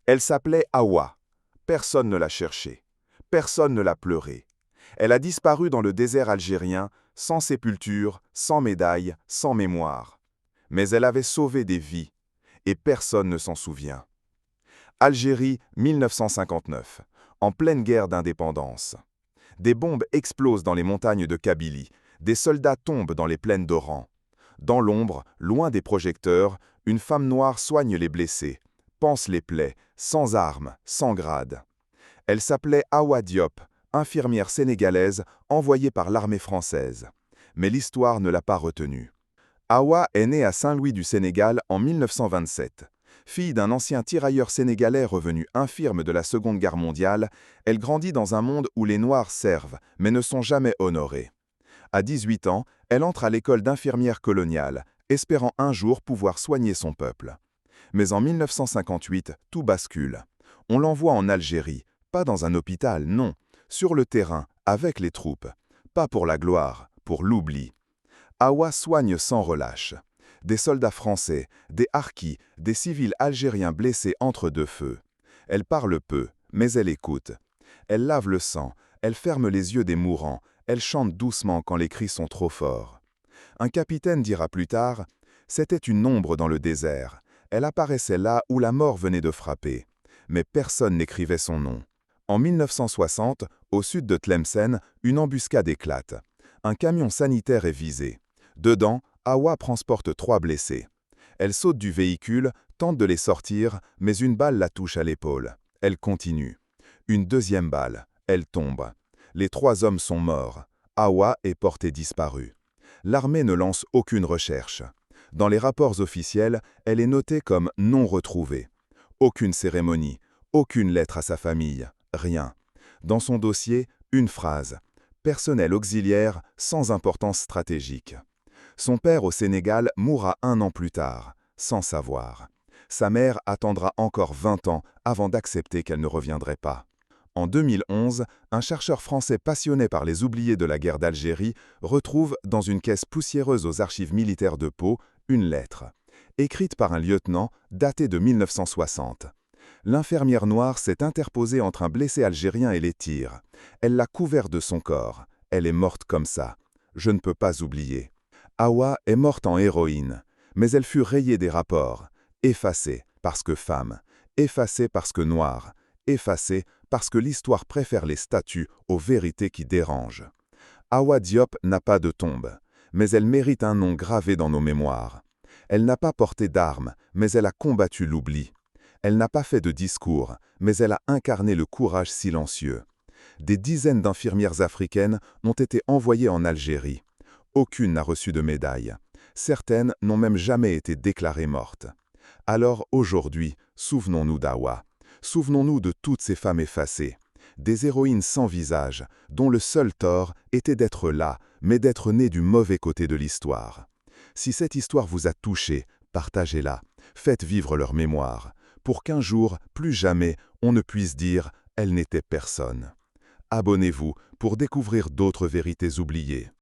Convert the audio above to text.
Elle s'appelait Hawa. Personne ne l'a cherchée. Personne ne l'a pleurée. Elle a disparu dans le désert algérien, sans sépulture, sans médaille, sans mémoire. Mais elle avait sauvé des vies, et personne ne s'en souvient. Algérie, 1959, en pleine guerre d'indépendance. Des bombes explosent dans les montagnes de Kabylie, des soldats tombent dans les plaines d'Oran. Dans l'ombre, loin des projecteurs, une femme noire soigne les blessés, panse les plaies, sans armes, sans grade. Elle s'appelait Hawa Diop, infirmière sénégalaise envoyée par l'armée française. Mais l'histoire ne l'a pas retenue. Hawa est née à Saint-Louis du Sénégal en 1927. Fille d'un ancien tirailleur sénégalais revenu infirme de la Seconde Guerre mondiale, elle grandit dans un monde où les Noirs servent, mais ne sont jamais honorés. À 18 ans, elle entre à l'école d'infirmière coloniale, espérant un jour pouvoir soigner son peuple. Mais en 1958, tout bascule. On l'envoie en Algérie, pas dans un hôpital, non, sur le terrain, avec les troupes. Pas pour la gloire, pour l'oubli. Hawa soigne sans relâche. Des soldats français, des harkis, des civils algériens blessés entre deux feux. Elle parle peu, mais elle écoute. Elle lave le sang, elle ferme les yeux des mourants, elle chante doucement quand les cris sont trop forts. Un capitaine dira plus tard, « C'était une ombre dans le désert. Elle apparaissait là où la mort venait de frapper. » Mais personne n'écrivait son nom. En 1960, au sud de Tlemcen, une embuscade éclate. Un camion sanitaire est visé. Dedans, Hawa transporte 3 blessés. Elle saute du véhicule, tente de les sortir, mais une balle la touche à l'épaule. Elle continue. Une deuxième balle. Elle tombe. Les 3 hommes sont morts. Hawa est portée disparue. L'armée ne lance aucune recherche. Dans les rapports officiels, elle est notée comme non retrouvée. Aucune cérémonie, aucune lettre à sa famille, rien. Dans son dossier, une phrase. Personnel auxiliaire sans importance stratégique. Son père au Sénégal mourra 1 an plus tard, sans savoir. Sa mère attendra encore 20 ans avant d'accepter qu'elle ne reviendrait pas. En 2011, un chercheur français passionné par les oubliés de la guerre d'Algérie retrouve dans une caisse poussiéreuse aux archives militaires de Pau une lettre, écrite par un lieutenant datée de 1960. L'infirmière noire s'est interposée entre un blessé algérien et les tirs. Elle l'a couvert de son corps. Elle est morte comme ça. Je ne peux pas oublier. Hawa est morte en héroïne, mais elle fut rayée des rapports, effacée parce que femme, effacée parce que noire, effacée parce que l'histoire préfère les statuts aux vérités qui dérangent. Hawa Diop n'a pas de tombe, mais elle mérite un nom gravé dans nos mémoires. Elle n'a pas porté d'armes, mais elle a combattu l'oubli. Elle n'a pas fait de discours, mais elle a incarné le courage silencieux. Des dizaines d'infirmières africaines ont été envoyées en Algérie. Aucune n'a reçu de médaille. Certaines n'ont même jamais été déclarées mortes. Alors aujourd'hui, souvenons-nous d'Hawa. Souvenons-nous de toutes ces femmes effacées. Des héroïnes sans visage, dont le seul tort était d'être là, mais d'être nées du mauvais côté de l'histoire. Si cette histoire vous a touché, partagez-la. Faites vivre leur mémoire, pour qu'un jour, plus jamais, on ne puisse dire « elle n'était personne ». Abonnez-vous pour découvrir d'autres vérités oubliées.